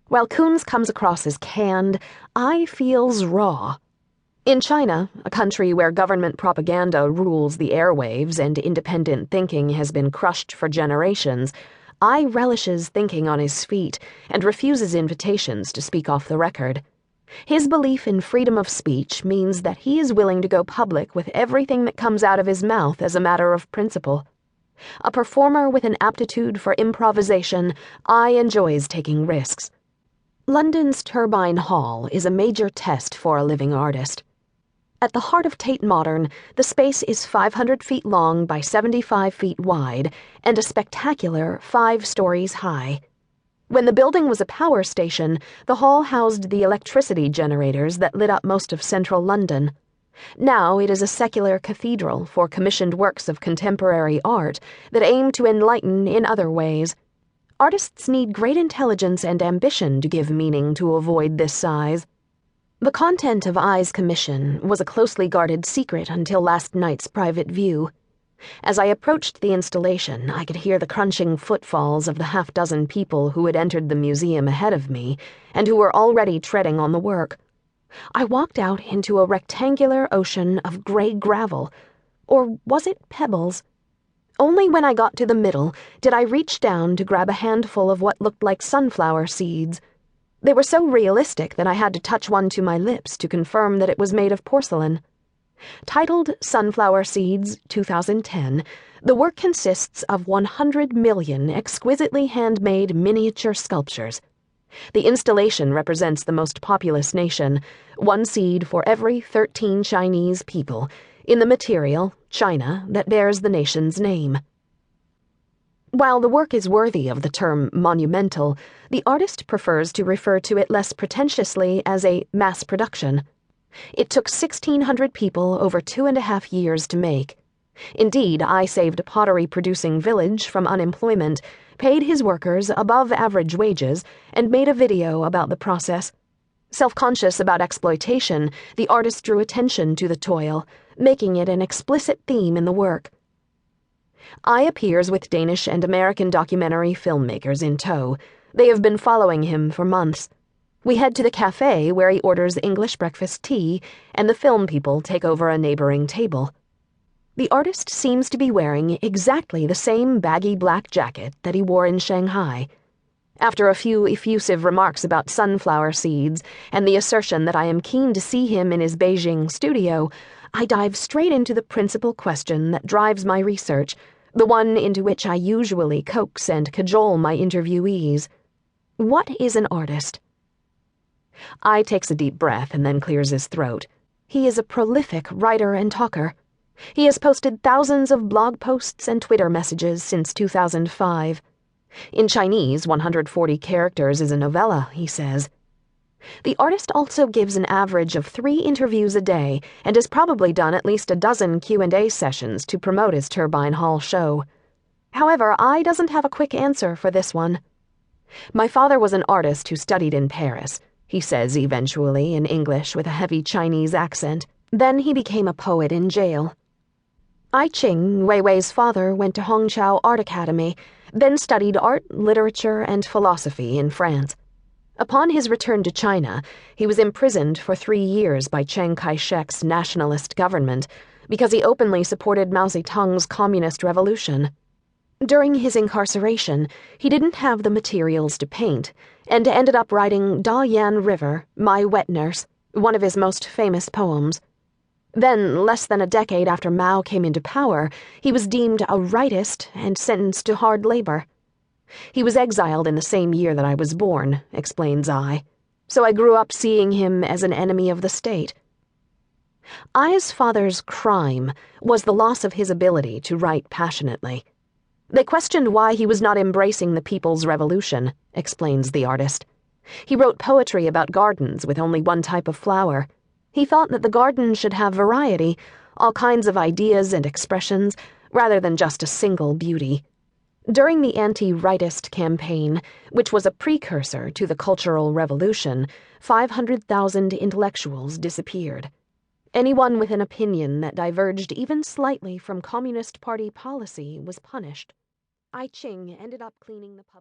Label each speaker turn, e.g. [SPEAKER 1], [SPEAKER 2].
[SPEAKER 1] While Koons comes across as canned, Ai feels raw. In China, a country where government propaganda rules the airwaves and independent thinking has been crushed for generations, Ai relishes thinking on his feet and refuses invitations to speak off the record. His belief in freedom of speech means that he is willing to go public with everything that comes out of his mouth as a matter of principle. A performer with an aptitude for improvisation, Ai enjoys taking risks. London's Turbine Hall is a major test for a living artist. At the heart of Tate Modern, the space is 500 feet long by 75 feet wide and a spectacular 5 stories high. When the building was a power station, the hall housed the electricity generators that lit up most of central London. Now it is a secular cathedral for commissioned works of contemporary art that aim to enlighten in other ways. Artists need great intelligence and ambition to give meaning to a void this size. The content of Ai's commission was a closely guarded secret until last night's private view. As I approached the installation, I could hear the crunching footfalls of the half-dozen people who had entered the museum ahead of me and who were already treading on the work. I walked out into a rectangular ocean of gray gravel, or was it pebbles? Only when I got to the middle did I reach down to grab a handful of what looked like sunflower seeds. They were so realistic that I had to touch one to my lips to confirm that it was made of porcelain. Titled Sunflower Seeds 2010, the work consists of 100 million exquisitely handmade miniature sculptures. The installation represents the most populous nation, one seed for every 13 Chinese people, in the material, China, that bears the nation's name. While the work is worthy of the term monumental, the artist prefers to refer to it less pretentiously as a mass production. It took 1,600 people over 2.5 years to make. Indeed, I saved a pottery-producing village from unemployment, paid his workers above-average wages, and made a video about the process. Self-conscious about exploitation, the artist drew attention to the toil, making it an explicit theme in the work. Ai appears with Danish and American documentary filmmakers in tow. They have been following him for months. We head to the cafe where he orders English breakfast tea, and the film people take over a neighboring table. The artist seems to be wearing exactly the same baggy black jacket that he wore in Shanghai. After a few effusive remarks about sunflower seeds and the assertion that I am keen to see him in his Beijing studio, I dive straight into the principal question that drives my research, the one into which I usually coax and cajole my interviewees. What is an artist? Ai takes a deep breath and then clears his throat. He is a prolific writer and talker. He has posted thousands of blog posts and Twitter messages since 2005. In Chinese, 140 characters is a novella, he says. The artist also gives an average of 3 interviews a day and has probably done at least a dozen Q&A sessions to promote his Turbine Hall show. However, Ai doesn't have a quick answer for this one. My father was an artist who studied in Paris, he says eventually in English with a heavy Chinese accent. Then he became a poet in jail. Ai Weiwei's father went to Hongqiao Art Academy, then studied art, literature, and philosophy in France. Upon his return to China, he was imprisoned for 3 years by Chiang Kai-shek's nationalist government because he openly supported Mao Zedong's communist revolution. During his incarceration, he didn't have the materials to paint and ended up writing Da Yan River, My Wet Nurse, one of his most famous poems. Then, less than a decade after Mao came into power, he was deemed a rightist and sentenced to hard labor. He was exiled in the same year that I was born, explains Ai, so I grew up seeing him as an enemy of the state. Ai's father's crime was the loss of his ability to write passionately. They questioned why he was not embracing the people's revolution, explains the artist. He wrote poetry about gardens with only one type of flower. He thought that the garden should have variety, all kinds of ideas and expressions, rather than just a single beauty. During the anti-rightist campaign, which was a precursor to the Cultural Revolution, 500,000 intellectuals disappeared. Anyone with an opinion that diverged even slightly from Communist Party policy was punished. Ai ended up cleaning the public.